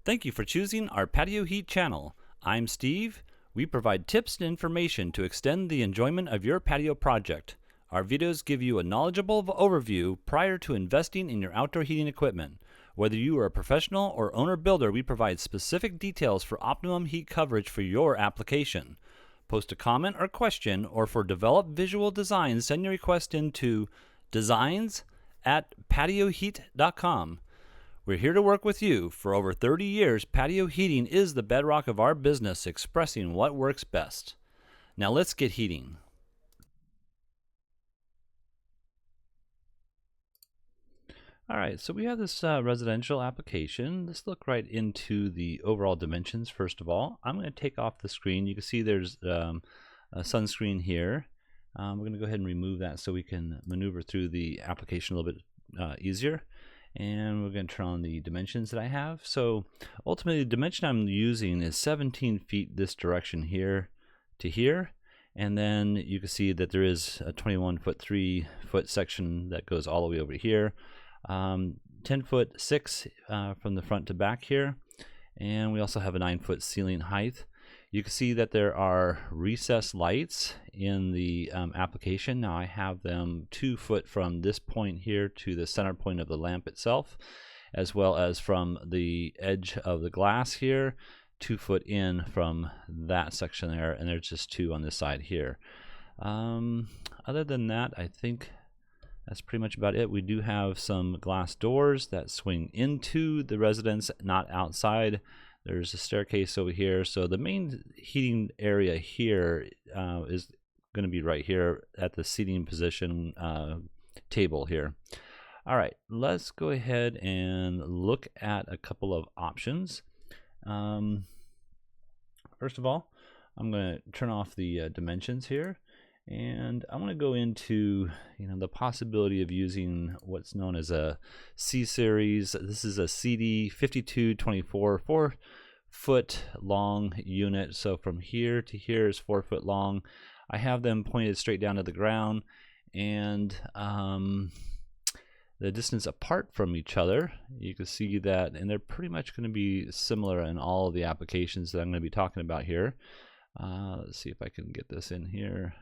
Thank you for choosing our Patio Heat channel. I'm Steve. We provide tips and information to extend the enjoyment of your patio project. Our videos give you a knowledgeable overview prior to investing in your outdoor heating equipment. Whether you are a professional or owner builder, we provide specific details for optimum heat coverage for your application. Post a comment or question, or for developed visual designs, send your request into designs@patioheat.com. We're here to work with you. For over 30 years, patio heating is the bedrock of our business, expressing what works best. Now let's get heating. All right, so we have this residential application. Let's look right into the overall dimensions first of all. I'm going to take off the screen. You can see there's a sunscreen here. We're going to go ahead and remove that so we can maneuver through the application a little bit easier. And we're going to turn on the dimensions that I have. So ultimately the dimension I'm using is 17 feet this direction here to here. And then you can see that there is a 21-foot, 3-foot section that goes all the way over here. 10-foot 6 from the front to back here. And we also have a 9-foot ceiling height. You can see that there are recessed lights in the application. Now I have them 2 foot from this point here to the center point of the lamp itself, as well as from the edge of the glass here, 2 foot in from that section there, and there's just 2 on this side here. Other than that, I think that's pretty much about it. We do have some glass doors that swing into the residence, not outside. There's a staircase over here. So the main heating area here is going to be right here at the seating position table here. All right, let's go ahead and look at a couple of options. First of all, I'm going to turn off the dimensions here. And I want to go into the possibility of using what's known as a C series. This is a CD 5224 4-foot long unit. So from here to here is 4 foot long. I have them pointed straight down to the ground, and the distance apart from each other, you can see that, and they're pretty much going to be similar in all of the applications that I'm going to be talking about here. Let's see if I can get this in here.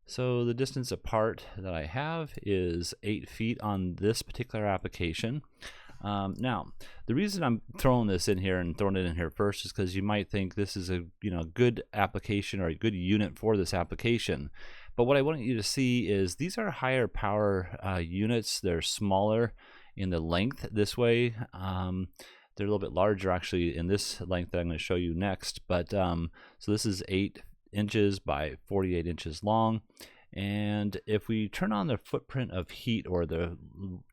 So the distance apart that I have is 8 feet on this particular application. Now, the reason I'm throwing this in here and throwing it in here first is because you might think this is a good application or a good unit for this application. But what I want you to see is these are higher power units. They're smaller in the length this way. They're a little bit larger actually in this length that I'm going to show you next. But so this is 8 inches by 48 inches long. And if we turn on the footprint of heat, or the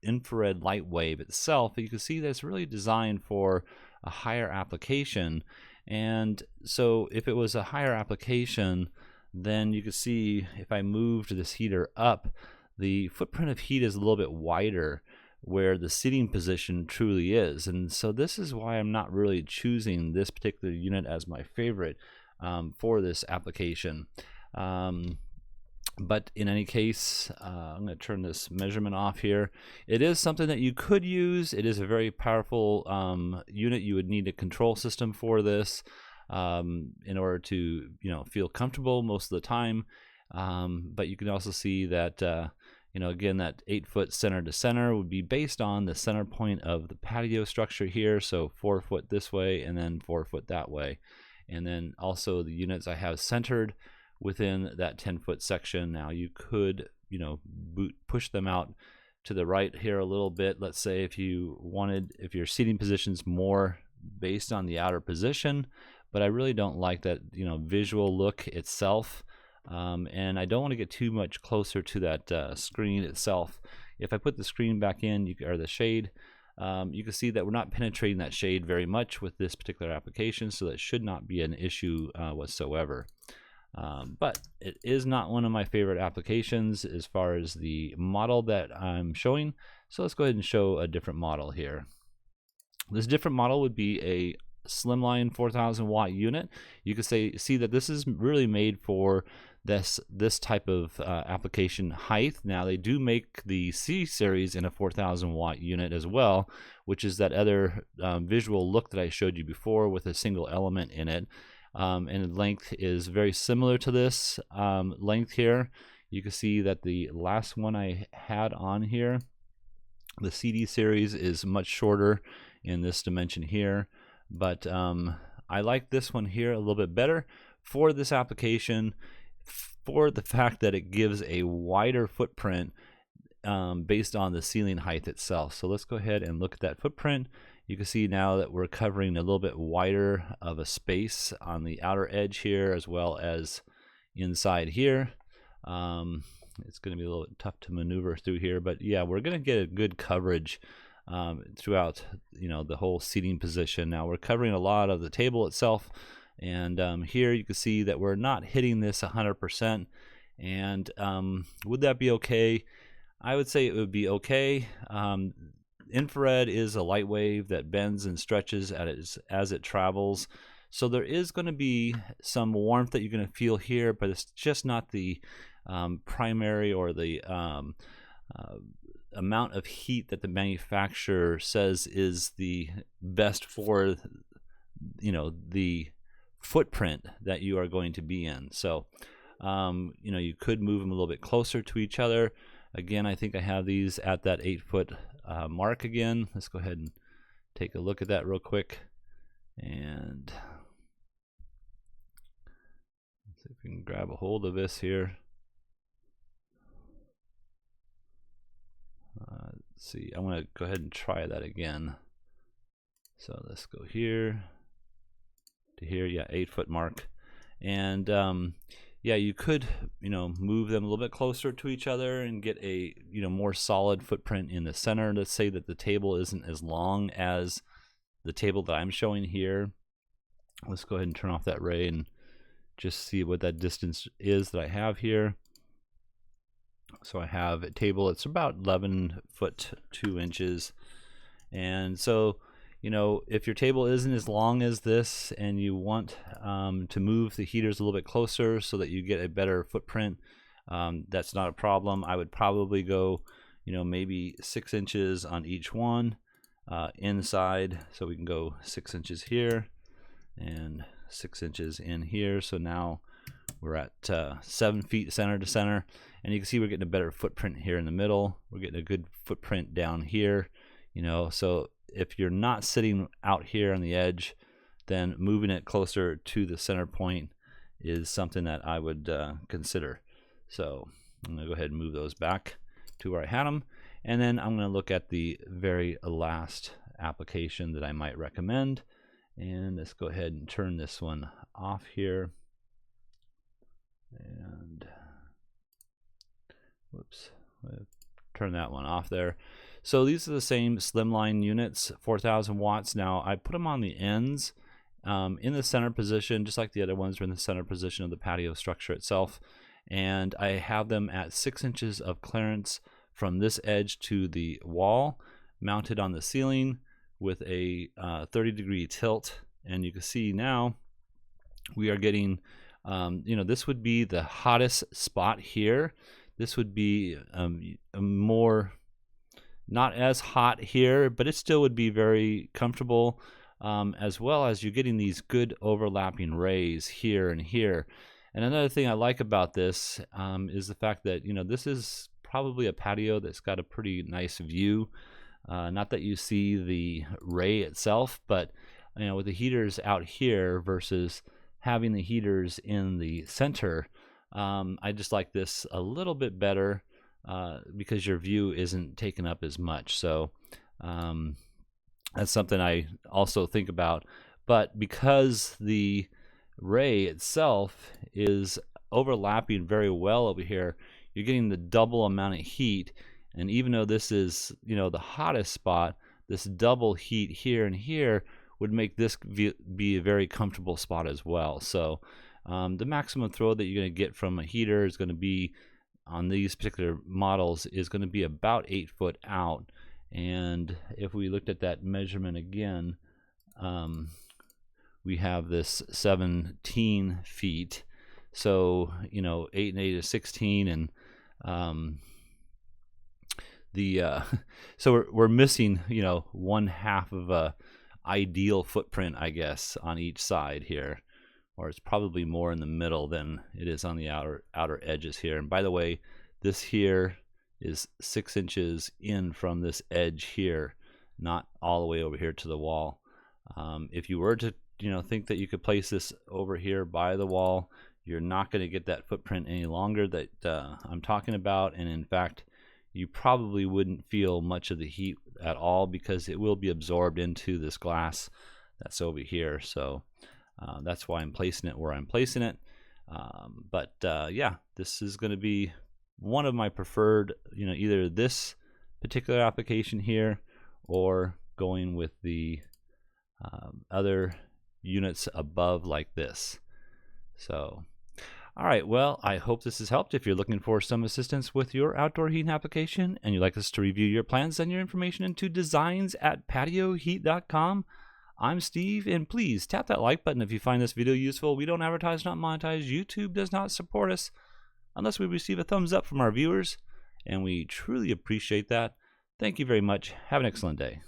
infrared light wave itself, you can see that it's really designed for a higher application. And so if it was a higher application, then you can see if I moved this heater up, the footprint of heat is a little bit wider where the seating position truly is. And so this is why I'm not really choosing this particular unit as my favorite for this application. But in any case, I'm going to turn this measurement off here. It is something that you could use. It is a very powerful unit. You would need a control system for this in order to feel comfortable most of the time. But you can also see that again, that 8-foot center to center would be based on the center point of the patio structure here. So 4 foot this way and then 4 foot that way. And then also the units I have centered within that 10-foot section. Now you could, push them out to the right here a little bit. Let's say if your seating position's more based on the outer position, but I really don't like that, visual look itself. And I don't want to get too much closer to that screen itself. If I put the screen back in, or the shade, you can see that we're not penetrating that shade very much with this particular application, so that should not be an issue whatsoever. But it is not one of my favorite applications as far as the model that I'm showing. So let's go ahead and show a different model here. This different model would be a slimline 4,000 watt unit. You can see that this is really made for this type of application height. Now they do make the C series in a 4,000 watt unit as well, which is that other visual look that I showed you before with a single element in it. And length is very similar to this length here. You can see that the last one I had on here, the CD series, is much shorter in this dimension here, but I like this one here a little bit better for this application, for the fact that it gives a wider footprint based on the ceiling height itself. So let's go ahead and look at that footprint. You can see now that we're covering a little bit wider of a space on the outer edge here, as well as inside here. It's going to be a little tough to maneuver through here, but yeah, we're going to get a good coverage throughout, the whole seating position. Now we're covering a lot of the table itself, and here you can see that we're not hitting this 100%. And would that be okay? I would say it would be okay. Infrared is a light wave that bends and stretches as it travels. So there is going to be some warmth that you're going to feel here, but it's just not the primary or the amount of heat that the manufacturer says is the best for the footprint that you are going to be in. So you could move them a little bit closer to each other. Again, I think I have these at that 8-foot mark again. Let's go ahead and take a look at that real quick, and see if we can grab a hold of this here. Let's see, I'm going to go ahead and try that again. So let's go here to here, yeah, 8-foot mark. And yeah, you could move them a little bit closer to each other and get a more solid footprint in the center. Let's say that the table isn't as long as the table that I'm showing here. Let's go ahead and turn off that ray and just see what that distance is that I have here. So I have a table, it's about 11 foot 2 inches. And so if your table isn't as long as this and you want to move the heaters a little bit closer so that you get a better footprint, that's not a problem. I would probably go maybe 6 inches on each one inside. So we can go 6 inches here and 6 inches in here. So now we're at 7 feet center to center, and you can see we're getting a better footprint here in the middle. We're getting a good footprint down here, so if you're not sitting out here on the edge, then moving it closer to the center point is something that I would consider. So I'm going to go ahead and move those back to where I had them, and then I'm going to look at the very last application that I might recommend. And let's go ahead and turn this one off here. And whoops, turn that one off there. So these are the same slimline units, 4,000 watts. Now I put them on the ends in the center position, just like the other ones are in the center position of the patio structure itself. And I have them at 6 inches of clearance from this edge to the wall, mounted on the ceiling with a 30-degree tilt. And you can see now we are getting, this would be the hottest spot here. This would be a more, not as hot here, but it still would be very comfortable, as well as you're getting these good overlapping rays here and here. And another thing I like about this is the fact that this is probably a patio that's got a pretty nice view. Not that you see the ray itself, but with the heaters out here versus having the heaters in the center, I just like this a little bit better because your view isn't taken up as much. So that's something I also think about. But because the ray itself is overlapping very well over here, you're getting the double amount of heat. And even though this is the hottest spot, this double heat here and here would make this be a very comfortable spot as well. So the maximum throw that you're going to get from a heater is going to be, on these particular models, is going to be about 8 foot out. And if we looked at that measurement again, we have this 17 feet. So 8 and 8 is 16, and so we're missing 1/2 of a ideal footprint, I guess, on each side here, or it's probably more in the middle than it is on the outer edges here. And by the way, this here is 6 inches in from this edge here, not all the way over here to the wall. If you were to think that you could place this over here by the wall, you're not going to get that footprint any longer that I'm talking about, and in fact you probably wouldn't feel much of the heat at all because it will be absorbed into this glass that's over here. So that's why I'm placing it where I'm placing it. But yeah, this is going to be one of my preferred, either this particular application here or going with the other units above like this. So all right, well, I hope this has helped. If you're looking for some assistance with your outdoor heating application and you'd like us to review your plans, send your information into designs@patioheat.com. I'm Steve, and please tap that like button if you find this video useful. We don't advertise, not monetize. YouTube does not support us unless we receive a thumbs up from our viewers, and we truly appreciate that. Thank you very much. Have an excellent day.